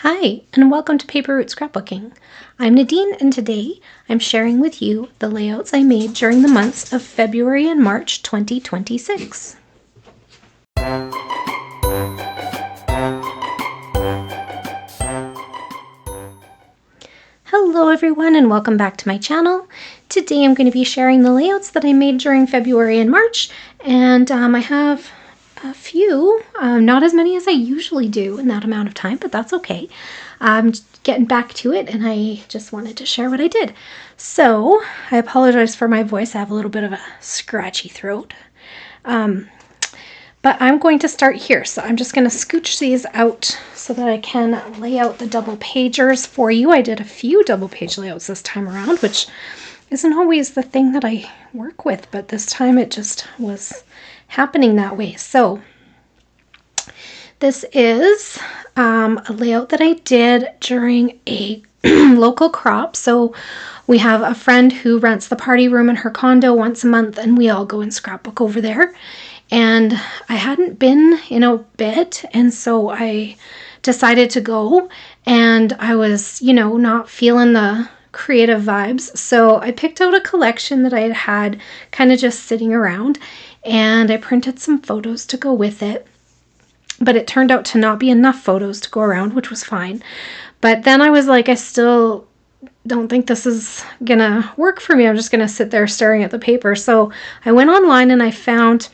Hi, and welcome to Paper Route Scrapbooking. I'm Nadine, and today I'm sharing with you the layouts I made during the months of February and March 2026. Hello everyone, and welcome back to my channel. Today I'm going to be sharing the layouts that I made during February and March, and I have a few, not as many as I usually do in that amount of time, but that's okay. I'm getting back to it, and I just wanted to share what I did. So I apologize for my voice. I have a little bit of a scratchy throat. But I'm going to start here. So I'm just going to scooch these out so that I can lay out the double pagers for you. I did a few double page layouts this time around, which isn't always the thing that I work with, but this time it just was happening that way. So this is a layout that I did during a local crop. So we have a friend who rents the party room in her condo once a month, and we all go and scrapbook over there. And I hadn't been in a bit, and so I decided to go, and I was, not feeling the creative vibes. So I picked out a collection that I had kind of just sitting around, and I printed some photos to go with it. But it turned out to not be enough photos to go around, which was fine. But then I was like, I still don't think this is gonna work for me. I'm just gonna sit there staring at the paper. So I went online and I found...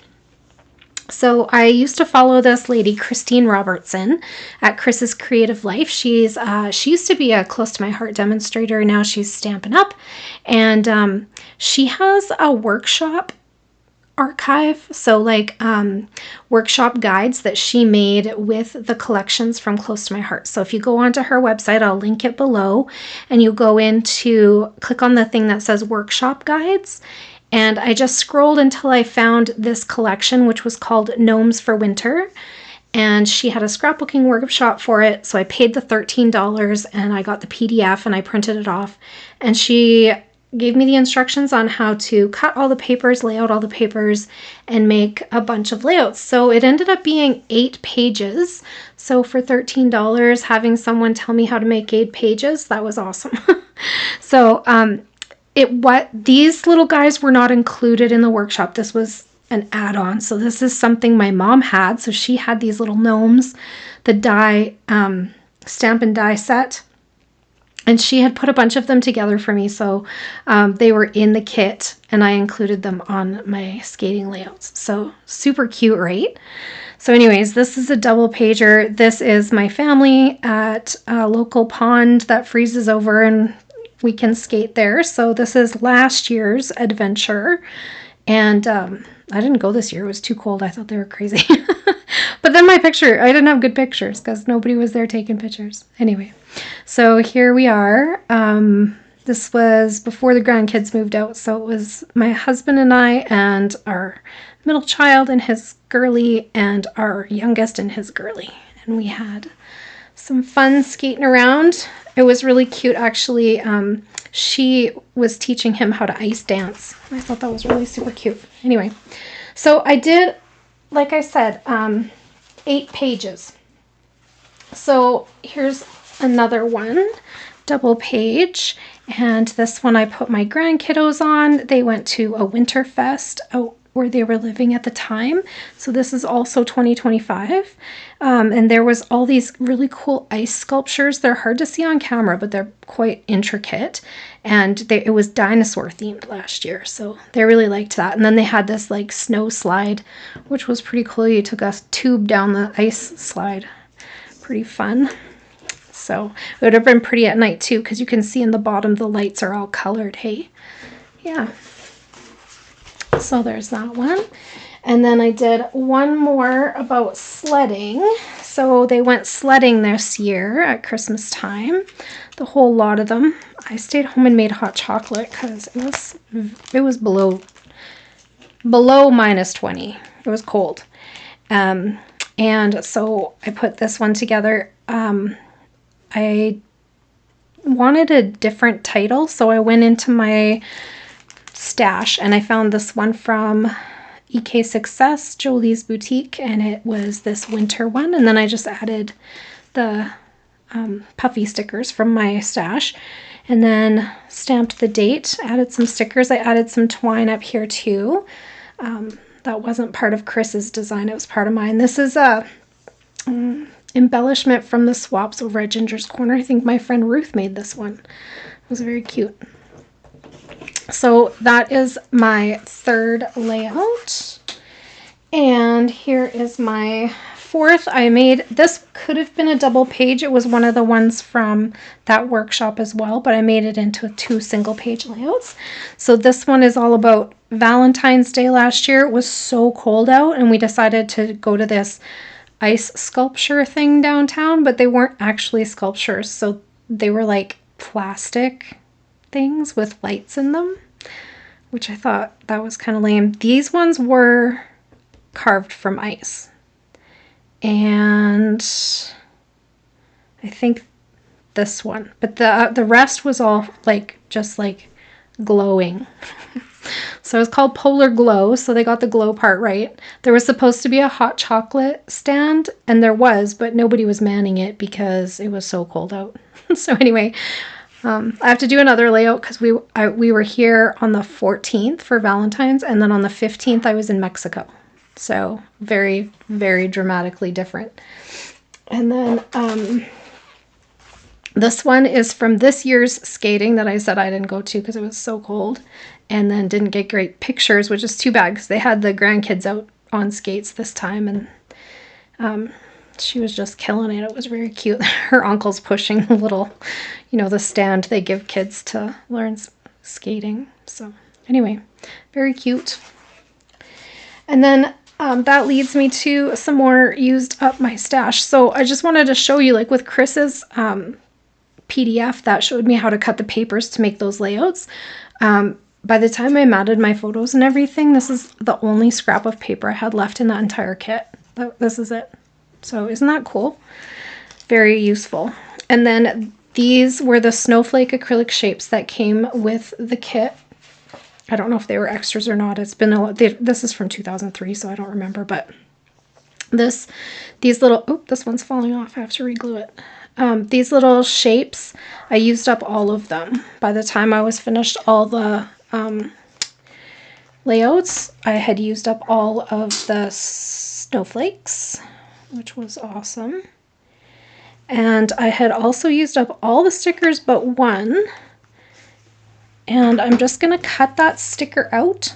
So I used to follow this lady, Christine Robertson, at Chris's Creative Life. She used to be a close to my heart demonstrator. Now she's Stampin' Up, and she has a workshop archive. So like workshop guides that she made with the collections from Close to My Heart. So if you go onto her website, I'll link it below, and you go into click on the thing that says workshop guides. And I just scrolled until I found this collection, which was called Gnomes for Winter. And she had a scrapbooking workshop for it. So I paid the $13 and I got the PDF and I printed it off. And she gave me the instructions on how to cut all the papers, lay out all the papers, and make a bunch of layouts. So it ended up being 8 pages. So for $13, having someone tell me how to make 8 pages, that was awesome. So, these little guys were not included in the workshop. This was an add-on. So this is something my mom had. So she had these little gnomes, the die, stamp and die set. And she had put a bunch of them together for me. So they were in the kit, and I included them on my skating layouts. So super cute, right? So anyways, this is a double pager. This is my family at a local pond that freezes over, and we can skate there. So this is last year's adventure, and I didn't go this year. It was too cold. I thought they were crazy. But then I didn't have good pictures because nobody was there taking pictures. Anyway, so here we are. This was before the grandkids moved out, so it was my husband and I and our middle child and his girly and our youngest and his girly, and we had some fun skating around. It was really cute, actually. She was teaching him how to ice dance. I thought that was really super cute. Anyway, so I did, like I said, 8 pages. So here's another one, double page. And this one I put my grandkiddos on. They went to a winter fest out where they were living at the time. So this is also 2025. And there was all these really cool ice sculptures. They're hard to see on camera, but they're quite intricate. And it was dinosaur themed last year. So they really liked that. And then they had this like snow slide, which was pretty cool. You took a tube down the ice slide. Pretty fun. So it would have been pretty at night too, because you can see in the bottom the lights are all colored. Hey, yeah. So there's that one. And then I did one more about sledding. So they went sledding this year at Christmas time, the whole lot of them. I stayed home and made hot chocolate because it was below minus 20. It was cold. And so I put this one together. I wanted a different title, so I went into my stash and I found this one from EK Success, Jolie's Boutique, and it was this winter one, and then I just added the puffy stickers from my stash. And then stamped the date, added some stickers. I added some twine up here too. That wasn't part of Chris's design, it was part of mine. This is a embellishment from the swaps over at Ginger's Corner. I think my friend Ruth made this one. It was very cute. So that is my third layout. And here is my fourth. I made, this could have been a double page. It was one of the ones from that workshop as well, but I made it into 2 single page layouts. So this one is all about Valentine's Day last year. It was so cold out and we decided to go to this ice sculpture thing downtown, but they weren't actually sculptures. So they were like plastic things with lights in them, which I thought that was kind of lame. These ones were carved from ice. And I think this one, but the rest was all like just like glowing. So it's called Polar Glow, so they got the glow part right. There was supposed to be a hot chocolate stand, and there was, but nobody was manning it because it was so cold out. So anyway, I have to do another layout because we were here on the 14th for Valentine's, and then on the 15th I was in Mexico. So very, very dramatically different. And then this one is from this year's skating that I said I didn't go to because it was so cold, and then didn't get great pictures, which is too bad because they had the grandkids out on skates this time, and she was just killing it. It was very cute. Her uncle's pushing the little, you know, the stand they give kids to learn skating. So anyway, very cute. And then that leads me to some more used up my stash. So I just wanted to show you, like with Chris's PDF that showed me how to cut the papers to make those layouts. By the time I matted my photos and everything, this is the only scrap of paper I had left in that entire kit. This is it. So isn't that cool? Very useful. And then these were the snowflake acrylic shapes that came with the kit. I don't know if they were extras or not. It's been a lot. This is from 2003, so I don't remember. But these little, oh, this one's falling off. I have to reglue it. These little shapes, I used up all of them. By the time I was finished all the layouts, I had used up all of the snowflakes, which was awesome. And I had also used up all the stickers but one. And I'm just going to cut that sticker out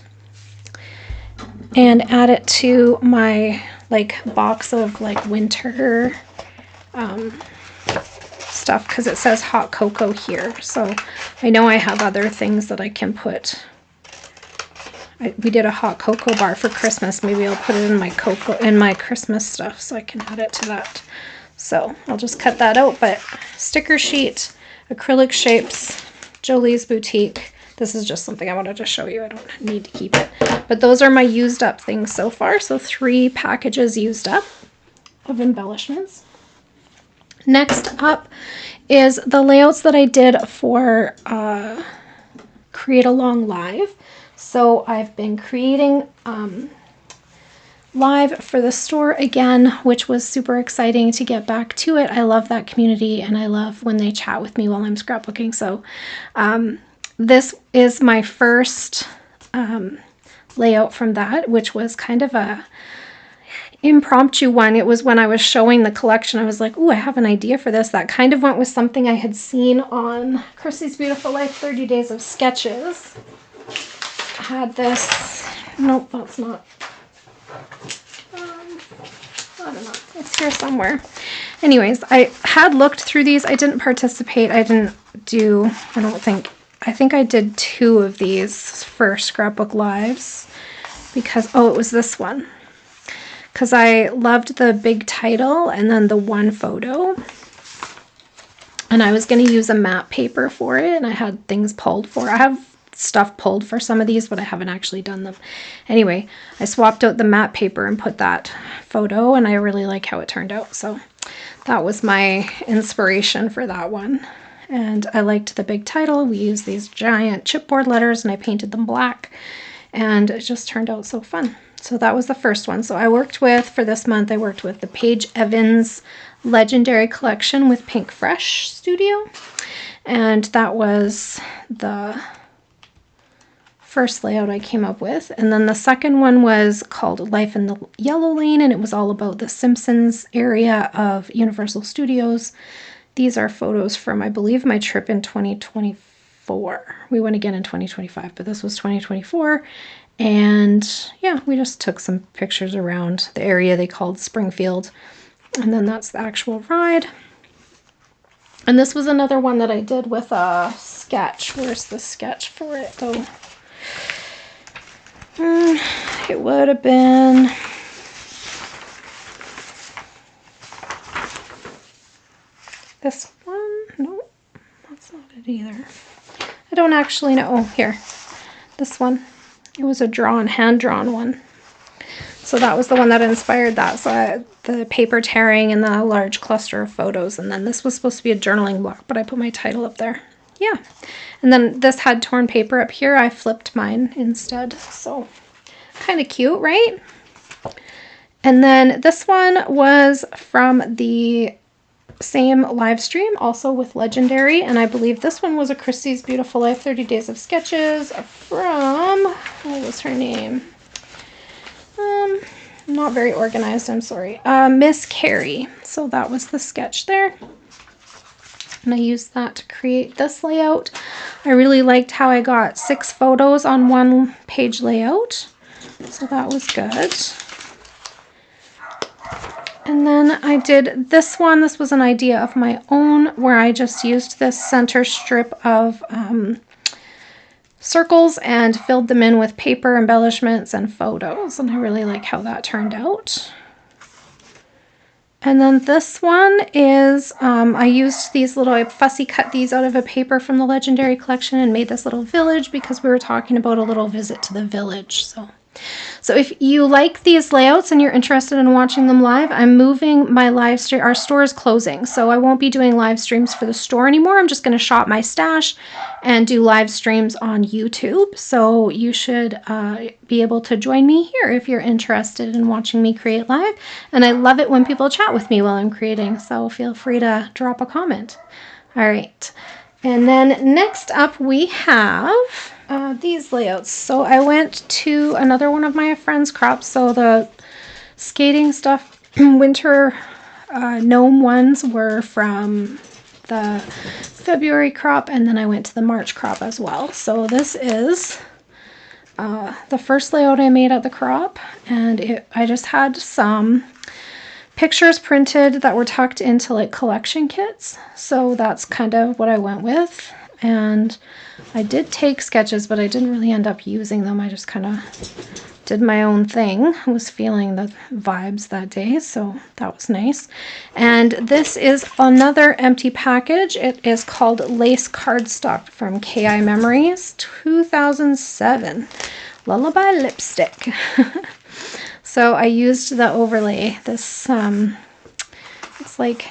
and add it to my like box of like winter stuff because it says hot cocoa here. So I know I have other things that I can put. We did a hot cocoa bar for Christmas. Maybe I'll put it in my Christmas stuff so I can add it to that. So I'll just cut that out. But sticker sheet, acrylic shapes, Jolie's Boutique. This is just something I wanted to show you. I don't need to keep it. But those are my used up things so far. So 3 packages used up of embellishments. Next up is the layouts that I did for Create Along Live. So I've been creating live for the store again, which was super exciting to get back to it. I love that community and I love when they chat with me while I'm scrapbooking. So this is my first layout from that, which was kind of a impromptu one. It was when I was showing the collection, I was like, oh, I have an idea for this. That kind of went with something I had seen on Chrissy's Beautiful Life 30 Days of Sketches. I had this, nope, that's not. I don't know, it's here somewhere. Anyways, I had looked through these. I didn't participate. I didn't do, I think I did 2 of these for Scrapbook Lives because, oh, it was this one. Because I loved the big title and then the one photo. And I was going to use a matte paper for it, and I had things pulled for it. I have stuff pulled for some of these, but I haven't actually done them. Anyway, I swapped out the matte paper and put that photo, and I really like how it turned out. So that was my inspiration for that one. And I liked the big title. We used these giant chipboard letters, and I painted them black, and it just turned out so fun. So that was the first one. So I worked with, for this month, I worked with the Paige Evans Legendary Collection with Pink Fresh Studio. And that was the first layout I came up with. And then the second one was called Life in the Yellow Lane, and it was all about the Simpsons area of Universal Studios. These are photos from, I believe, my trip in 2024. We went again in 2025, but this was 2024. And yeah, we just took some pictures around the area they called Springfield. And then that's the actual ride. And this was another one that I did with a sketch. Where's the sketch for it though? It would have been this one. No, that's not it either. I don't actually know. Oh, here. This one. It was a hand-drawn one. So that was the one that inspired that. So the paper tearing and the large cluster of photos. And then this was supposed to be a journaling block, but I put my title up there. Yeah. And then this had torn paper up here. I flipped mine instead. So kind of cute, right? And then this one was from the same live stream, also with Legendary. And I believe this one was a Christie's Beautiful Life 30 Days of Sketches from, what was her name? Not very organized, I'm sorry. Miss Carrie. So that was the sketch there. And I used that to create this layout. I really liked how I got 6 photos on one page layout. So that was good. And then I did this one. This was an idea of my own where I just used this center strip of circles and filled them in with paper embellishments and photos. And I really like how that turned out. And then this one is, I used these little, I fussy cut these out of a paper from the Legendary collection and made this little village because we were talking about a little visit to the village. So if you like these layouts and you're interested in watching them live, I'm moving my live stream. Our store is closing, so I won't be doing live streams for the store anymore. I'm just going to shop my stash and do live streams on YouTube. So you should be able to join me here if you're interested in watching me create live. And I love it when people chat with me while I'm creating, so feel free to drop a comment. All right. And then next up we have these layouts. So I went to another one of my friend's crops. So the skating stuff, winter gnome ones were from the February crop, and then I went to the March crop as well. So this is the first layout I made at the crop, and I just had some pictures printed that were tucked into like collection kits. So that's kind of what I went with. And I did take sketches, but I didn't really end up using them. I just kind of did my own thing. I was feeling the vibes that day, so that was nice. And this is another empty package. It is called Lace Cardstock from KI Memories 2007. Lullaby Lipstick. So I used the overlay. This, it's like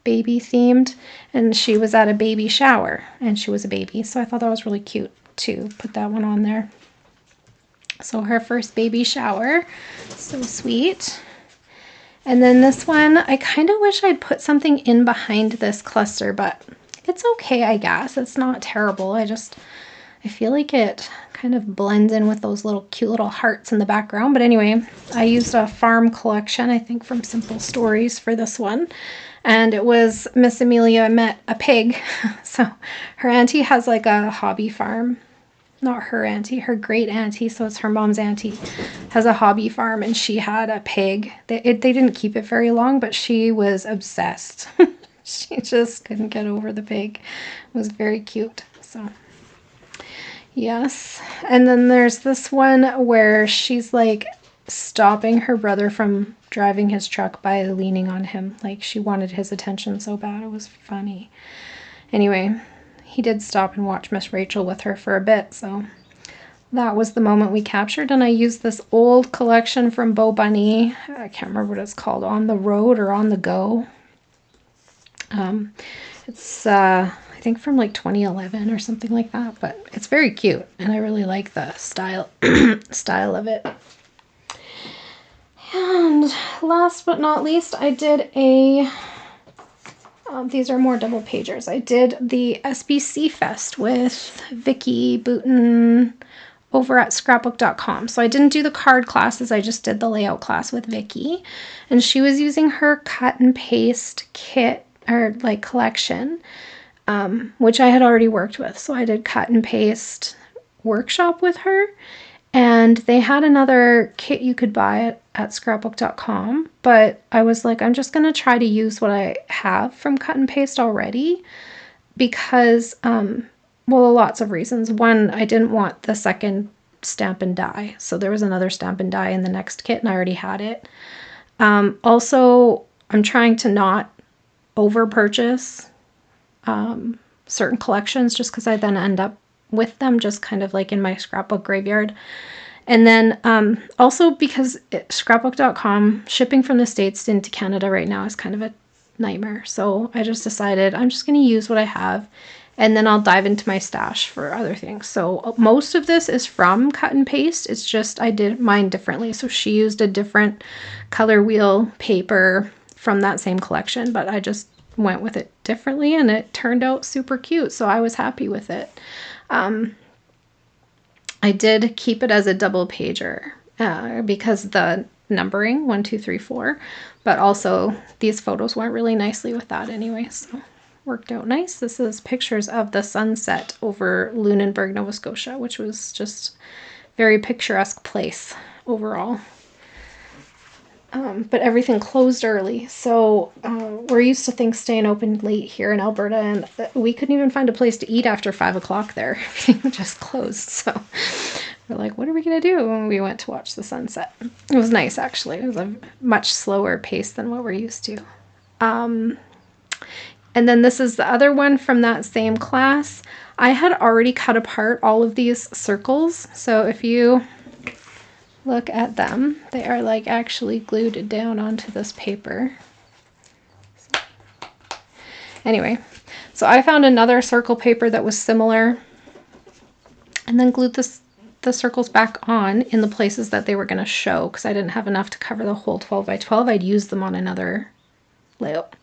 baby themed, and she was at a baby shower and she was a baby, so I thought that was really cute to put that one on there. So her first baby shower, so sweet. And then this one, I kind of wish I'd put something in behind this cluster, but it's okay, I guess. It's not terrible. I feel like it kind of blends in with those little cute little hearts in the background. But anyway, I used a farm collection, I think from Simple Stories, for this one. And it was Miss Amelia met a pig. So her auntie has like a hobby farm. Not her auntie, her great auntie. So it's her mom's auntie has a hobby farm, and she had a pig. They didn't keep it very long, but she was obsessed. She just couldn't get over the pig. It was very cute. So yes. And then there's this one where she's like stopping her brother from driving his truck by leaning on him. Like she wanted his attention so bad. It was funny. Anyway, he did stop and watch Miss Rachel with her for a bit. So that was the moment we captured. And I used this old collection from Bo Bunny. I can't remember what it's called. On the Road or On the Go. It's I think from like 2011 or something like that, but it's very cute and I really like the style of it. And last but not least, I did a, these are more double pagers. I did the SBC Fest with Vicky Booten over at scrapbook.com. So I didn't do the card classes, I just did the layout class with Vicky. And she was using her cut and paste kit, or like collection, which I had already worked with. So I did cut and paste workshop with her. And they had another kit you could buy at scrapbook.com, but I was like, I'm just going to try to use what I have from cut and paste already because, well, lots of reasons. One, I didn't want the second stamp and die. So there was another stamp and die in the next kit and I already had it. Also, I'm trying to not over purchase certain collections just because I then end up with them just kind of like in my scrapbook graveyard. And then also because scrapbook.com shipping from the States into Canada right now is kind of a nightmare. So I just decided I'm just going to use what I have and then I'll dive into my stash for other things. So most of this is from cut and paste. It's just I did mine differently. So she used a different color wheel paper from that same collection, but I just went with it differently and it turned out super cute. So I was happy with it. I did keep it as a double pager because the numbering 1, 2, 3, 4, but also these photos went really nicely with that anyway, so worked out nice. This is pictures of the sunset over Lunenburg, Nova Scotia, which was just very picturesque place overall. But everything closed early, so we're used to things staying open late here in Alberta, and we couldn't even find a place to eat after 5 o'clock there. Everything just closed, so we're like, what are we gonna do? And we went to watch the sunset. It was nice, actually. It was a much slower pace than what we're used to. And then this is the other one from that same class. I had already cut apart all of these circles, so if you look at them, they are like actually glued down onto this paper. Anyway, so I found another circle paper that was similar and then glued the circles back on in the places that they were going to show because I didn't have enough to cover the whole 12 by 12. I'd used them on another layout.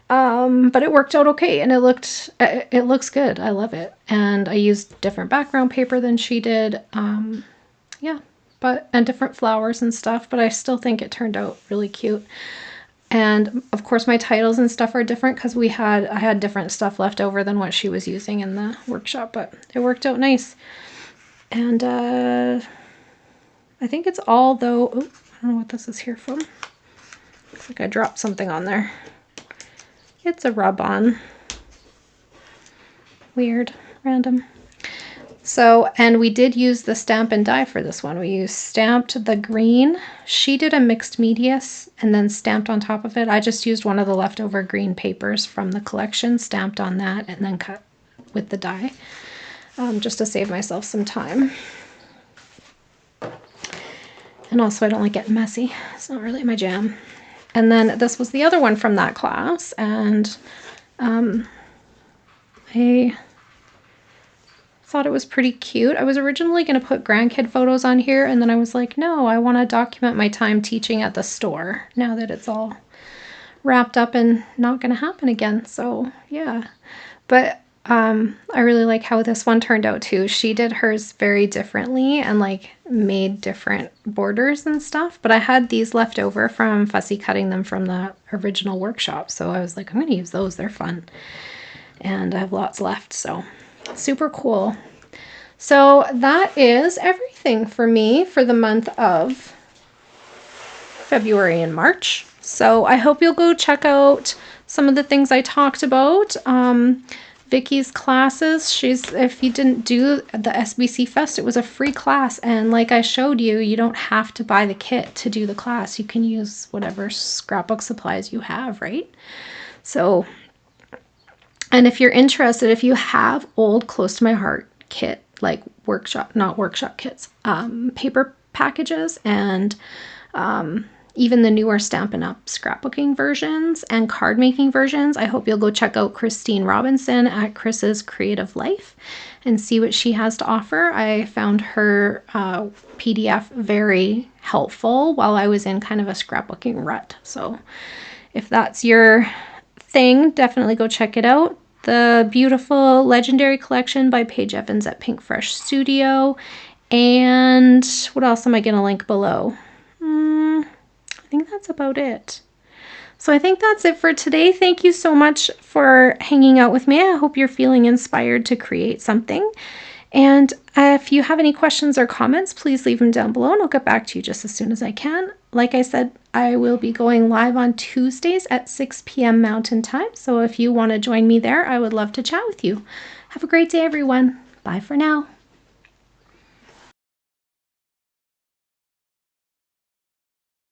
But it worked out okay and it looks good. I love it. And I used different background paper than she did. Yeah. And different flowers and stuff, but I still think it turned out really cute. And of course my titles and stuff are different because I had different stuff left over than what she was using in the workshop, but it worked out nice. And I think it's all though, oh, I don't know what this is here from. Looks like I dropped something on there. It's a rub-on. Weird, random. So, and we did use the stamp and die for this one. We used stamped the green. She did a mixed media and then stamped on top of it. I just used one of the leftover green papers from the collection, stamped on that, and then cut with the die, just to save myself some time. And also I don't like getting messy. It's not really my jam. And then this was the other one from that class, and I thought it was pretty cute. I was originally going to put grandkid photos on here, and then I was like, no, I want to document my time teaching at the store now that it's all wrapped up and not going to happen again. So yeah, but I really like how this one turned out too. She did hers very differently and like made different borders and stuff, but I had these left over from fussy cutting them from the original workshop, so I was like, I'm going to use those, they're fun, and I have lots left, so super cool. So that is everything for me for the month of February and March. So I hope you'll go check out some of the things I talked about. Vicky's classes, if you didn't do the SBC Fest, it was a free class, and like I showed you, you don't have to buy the kit to do the class. You can use whatever scrapbook supplies you have, right? So, and if you're interested, if you have old close to my heart kit, like not workshop kits, paper packages and even the newer Stampin' Up! Scrapbooking versions and card making versions. I hope you'll go check out Christine Robinson at Chris's Creative Life and see what she has to offer. I found her PDF very helpful while I was in kind of a scrapbooking rut. So if that's your thing, definitely go check it out. The beautiful Legendary Collection by Paige Evans at Pink Fresh Studio. And what else am I going to link below? I think that's about it. So I think that's it for today. Thank you so much for hanging out with me. I hope you're feeling inspired to create something. And if you have any questions or comments, please leave them down below and I'll get back to you just as soon as I can. Like I said, I will be going live on Tuesdays at 6 p.m. Mountain Time. So if you want to join me there, I would love to chat with you. Have a great day, everyone. Bye for now.